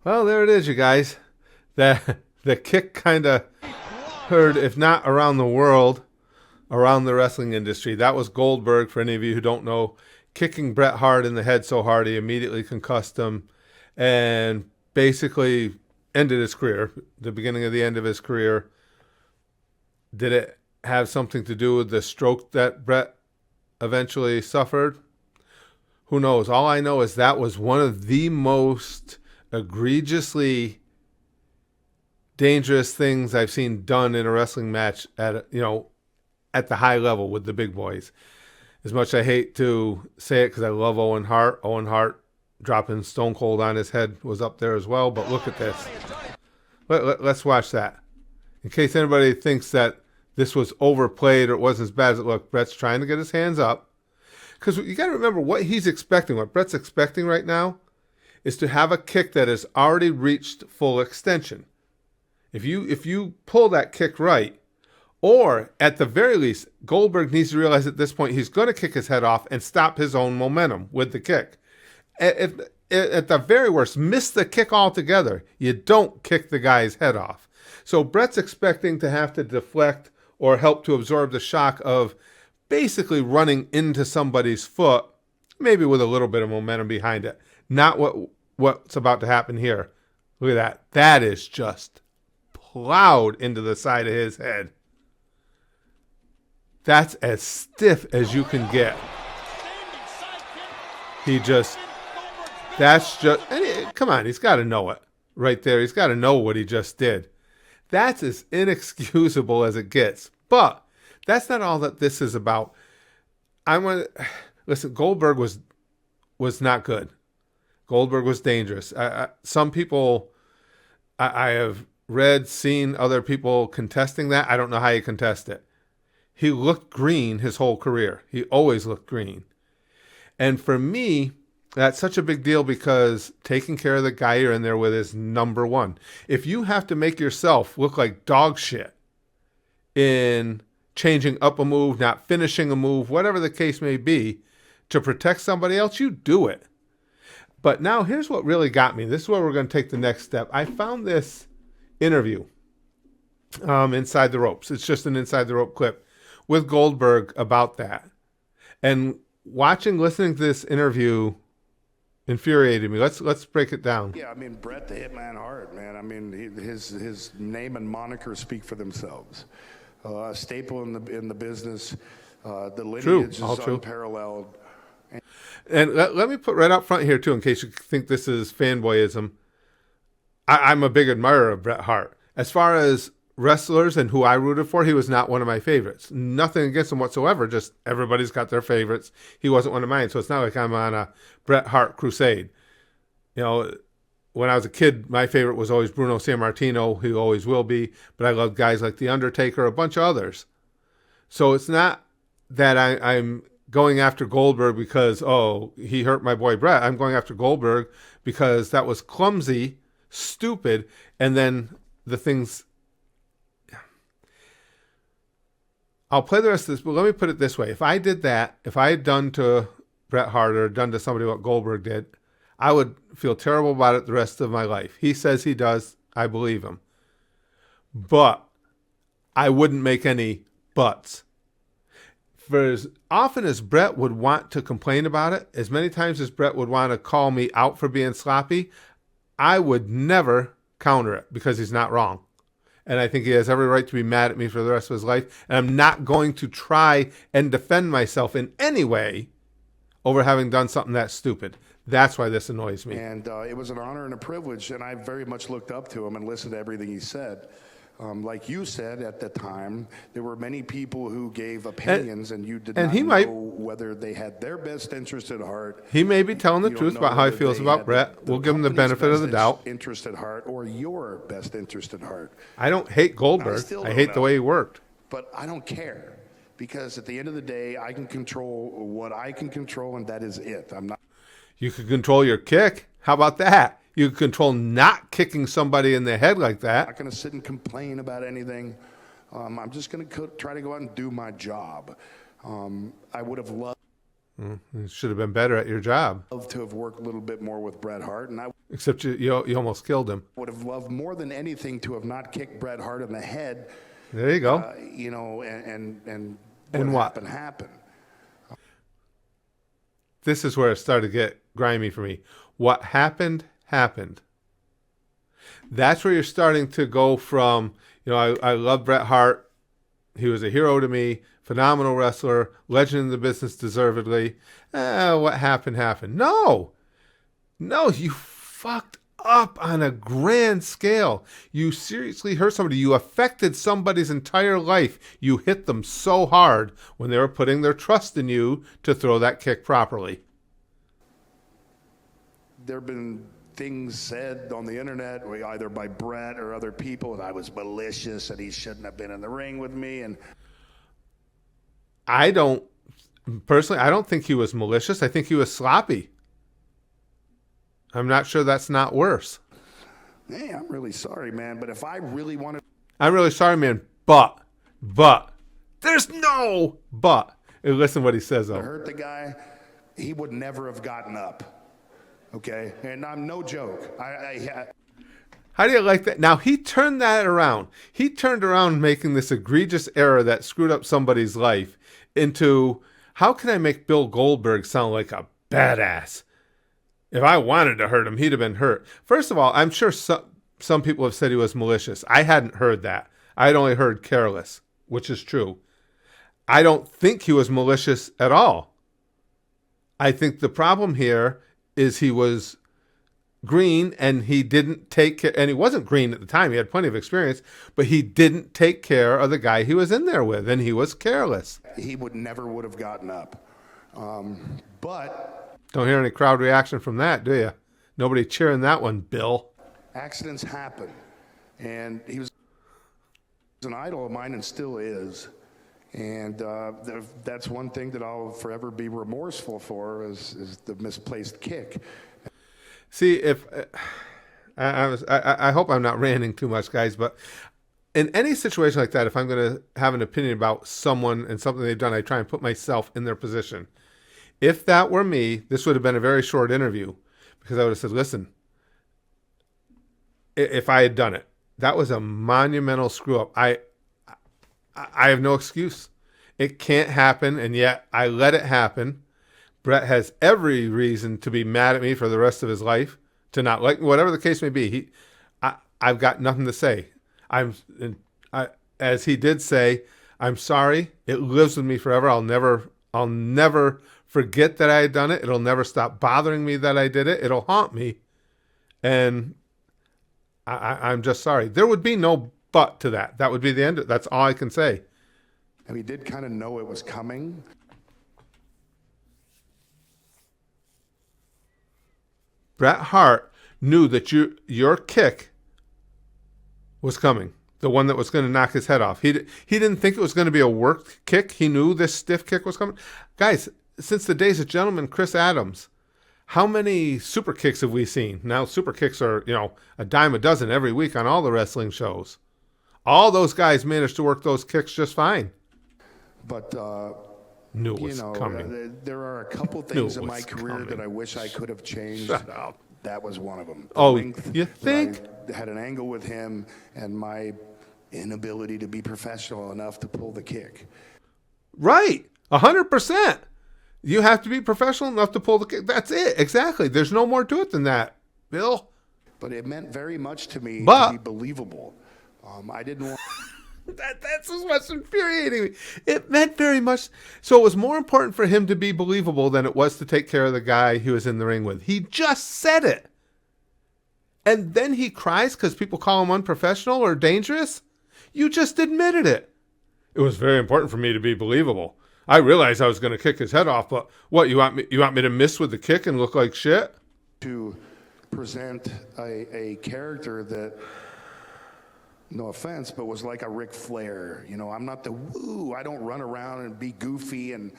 Well, there it is, you guys. The kick kind of heard, if not around the world, around the wrestling industry. That was Goldberg, for any of you who don't know, kicking Bret Hart in the head so hard he immediately concussed him and basically ended his career, the beginning of the end of his career. Did it have something to do with the stroke that Bret eventually suffered? Who knows? All I know is that was one of the most egregiously dangerous things I've seen done in a wrestling match at at the high level with the big boys. As much as I hate to say it because I love Owen Hart. Owen Hart dropping Stone Cold on his head was up there as well. But look at this. Let's watch that. In case anybody thinks that this was overplayed or it wasn't as bad as it looked, Bret's trying to get his hands up. Because you got to remember what he's expecting, what Bret's expecting right now is to have a kick that has already reached full extension. If you pull that kick right, or at the very least, Goldberg needs to realize at this point he's going to kick his head off and stop his own momentum with the kick. At the very worst, miss the kick altogether. You don't kick the guy's head off. So Bret's expecting to have to deflect or help to absorb the shock of basically running into somebody's foot, maybe with a little bit of momentum behind it. Not what's about to happen here. Look at that. That is just plowed into the side of his head. That's as stiff as you can get. Come on, he's got to know it right there. He's got to know what he just did. That's as inexcusable as it gets. But that's not all that this is about. Listen, Goldberg was not good. Goldberg was dangerous. Some people, I have read, seen other people contesting that. I don't know how you contest it. He looked green his whole career. He always looked green. And for me, that's such a big deal because taking care of the guy you're in there with is number one. If you have to make yourself look like dog shit in changing up a move, not finishing a move, whatever the case may be, to protect somebody else, you do it. But now here's what really got me. This is where we're going to take the next step. I found this interview Inside the Ropes. It's just an Inside the Rope clip with Goldberg about that. And listening to this interview infuriated me. Let's break it down. Yeah, I mean, Bret the Hitman Hart, man. I mean, his name and moniker speak for themselves. A staple in the business. The lineage is unparalleled. And let me put right up front here, too, in case you think this is fanboyism. I'm a big admirer of Bret Hart. As far as wrestlers and who I rooted for, he was not one of my favorites. Nothing against him whatsoever, just everybody's got their favorites. He wasn't one of mine, so it's not like I'm on a Bret Hart crusade. You know, when I was a kid, my favorite was always Bruno Sammartino. He always will be, but I loved guys like The Undertaker, a bunch of others. So it's not that I'm going after Goldberg because, he hurt my boy Bret. I'm going after Goldberg because that was clumsy, stupid, and then the things... I'll play the rest of this, but let me put it this way. If I did that, if I had done to Bret Hart or done to somebody what Goldberg did, I would feel terrible about it the rest of my life. He says he does. I believe him. But I wouldn't make any buts. For as often as Bret would want to complain about it, as many times as Bret would want to call me out for being sloppy, I would never counter it because he's not wrong. And I think he has every right to be mad at me for the rest of his life. And I'm not going to try and defend myself in any way over having done something that stupid. That's why this annoys me. And it was an honor and a privilege, and I very much looked up to him and listened to everything he said. Like you said at the time, there were many people who gave opinions, and you did not know whether they had their best interest at heart. He may be telling the truth about how he feels about Bret. We'll give him the benefit of the doubt. Interest at heart, or your best interest at heart. I don't hate Goldberg. I hate the way he worked. But I don't care, because at the end of the day, I can control what I can control, and that is it. I'm not. You can control your kick. How about that? You can control not kicking somebody in the head like that. I'm not going to sit and complain about anything. I'm just going to try to go out and do my job. I would have loved. You should have been better at your job. Love to have worked a little bit more with Bret Hart, and I Except you almost killed him. would have loved more than anything to have not kicked Bret Hart in the head. There you go. And what happened. This is where it started to get grimy for me. What happened, happened. That's where you're starting to go from, I love Bret Hart. He was a hero to me, phenomenal wrestler, legend in the business deservedly. What happened, happened. No, you fucked up on a grand scale. You seriously hurt somebody. You affected somebody's entire life. You hit them so hard when they were putting their trust in you to throw that kick properly. There have been things said on the internet, either by Bret or other people, that I was malicious, that he shouldn't have been in the ring with me. And I don't think he was malicious. I think he was sloppy. I'm not sure that's not worse. Hey, I'm really sorry, man. But if I really wanted... I'm really sorry, man. But. There's no but. Hey, listen what he says, though. To hurt the guy, he would never have gotten up. Okay? And I'm no joke. How do you like that? Now, he turned that around. He turned around making this egregious error that screwed up somebody's life into, how can I make Bill Goldberg sound like a badass? If I wanted to hurt him, he'd have been hurt. First of all, I'm sure some people have said he was malicious. I hadn't heard that. I had only heard careless, which is true. I don't think he was malicious at all. I think the problem here is he was green and he didn't take care, and he wasn't green at the time. He had plenty of experience, but he didn't take care of the guy he was in there with, and he was careless. He never would have gotten up. But don't hear any crowd reaction from that, do you? Nobody cheering that one, Bill. Accidents happen, and he was an idol of mine and still is. And that's one thing that I'll forever be remorseful for is the misplaced kick. See, if I hope I'm not ranting too much, guys, but in any situation like that, if I'm going to have an opinion about someone and something they've done, I try and put myself in their position. If that were me, this would have been a very short interview, because I would have said, listen, if I had done it, that was a monumental screw up. I have no excuse. It can't happen, and yet I let it happen. Bret has every reason to be mad at me for the rest of his life, to not like me, whatever the case may be. I've got nothing to say. As he did say, I'm sorry. It lives with me forever. I'll never forget that I had done it. It'll never stop bothering me that I did it. It'll haunt me, and I'm just sorry. There would be no but to that. That would be the end. That's all I can say. And he did kind of know it was coming. Bret Hart knew that your kick was coming, the one that was going to knock his head off. He didn't think it was going to be a worked kick. He knew this stiff kick was coming. Guys, since the days of Gentleman Chris Adams, how many super kicks have we seen? Now super kicks are, a dime a dozen every week on all the wrestling shows. All those guys managed to work those kicks just fine. But knew it was coming. There are a couple things in my career that I wish I could have changed. Shut up. That was one of them. You think? I had an angle with him and my inability to be professional enough to pull the kick. Right. 100%. You have to be professional enough to pull the kick. That's it. Exactly. There's no more to it than that, Bill. But it meant very much to me to be believable. I didn't want... That's what's infuriating me. It meant very much. So it was more important for him to be believable than it was to take care of the guy he was in the ring with. He just said it. And then he cries because people call him unprofessional or dangerous? You just admitted it. It was very important for me to be believable. I realized I was going to kick his head off, but what, you want me to miss with the kick and look like shit? To present a character that... no offense, but was like a Ric Flair. I'm not the woo. I don't run around and be goofy and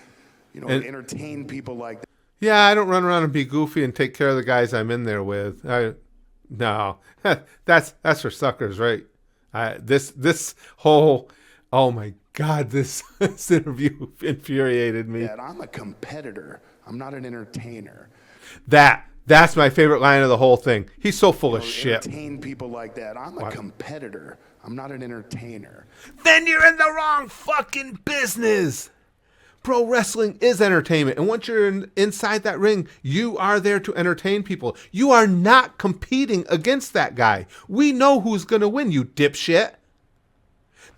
entertain people like that. Yeah, I don't run around and be goofy and take care of the guys I'm in there with. No, that's for suckers, right? This whole, oh my God, this interview infuriated me. And I'm a competitor. I'm not an entertainer. That's my favorite line of the whole thing. He's so full of shit. Entertain people like that. I'm a competitor. I'm not an entertainer. Then you're in the wrong fucking business. Pro wrestling is entertainment. And once you're inside that ring, you are there to entertain people. You are not competing against that guy. We know who's going to win, you dipshit.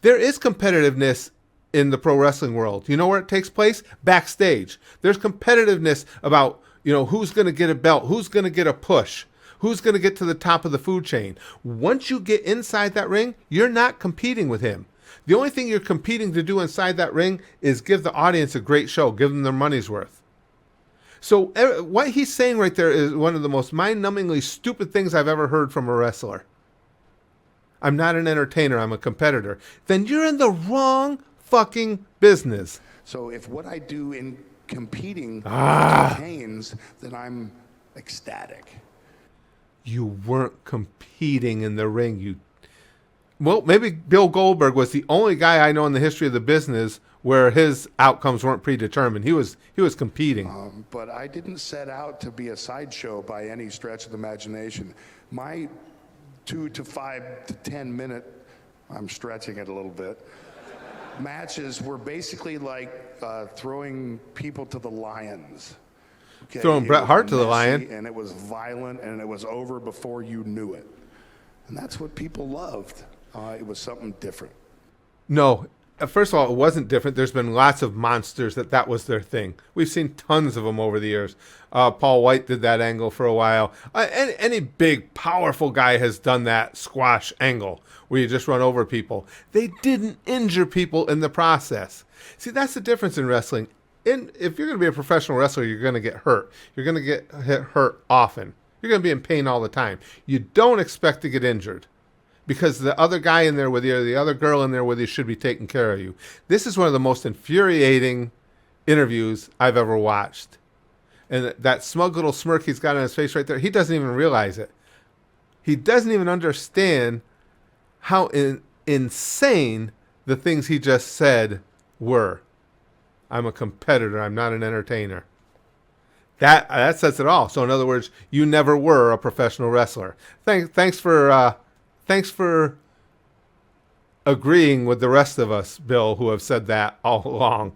There is competitiveness in the pro wrestling world. You know where it takes place? Backstage. There's competitiveness about, who's going to get a belt, who's going to get a push, who's going to get to the top of the food chain. Once you get inside that ring, you're not competing with him. The only thing you're competing to do inside that ring is give the audience a great show, give them their money's worth. So what he's saying right there is one of the most mind-numbingly stupid things I've ever heard from a wrestler. I'm not an entertainer, I'm a competitor. Then you're in the wrong fucking business. So if what I do in competing entertains, then I'm ecstatic. You weren't competing in the ring, Well, maybe Bill Goldberg was the only guy I know in the history of the business where his outcomes weren't predetermined. He was competing. But I didn't set out to be a sideshow by any stretch of the imagination. My 2 to 5 to 10 minute, I'm stretching it a little bit, matches were basically like throwing people to the lions. Okay? Throwing Bret Hart to the lion. And it was violent, and it was over before you knew it. And that's what people loved. It was something different. No, first of all, it wasn't different. There's been lots of monsters that was their thing. We've seen tons of them over the years. Paul White did that angle for a while. Any big, powerful guy has done that squash angle where you just run over people. They didn't injure people in the process. See, that's the difference in wrestling. If you're going to be a professional wrestler, you're going to get hurt. You're going to get hurt often. You're going to be in pain all the time. You don't expect to get injured because the other guy in there with you or the other girl in there with you should be taking care of you. This is one of the most infuriating interviews I've ever watched. And that smug little smirk he's got on his face right there, he doesn't even realize it. He doesn't even understand how insane the things he just said were. I'm a competitor. I'm not an entertainer. That says it all. So in other words, you never were a professional wrestler. Thanks for agreeing with the rest of us, Bill, who have said that all along.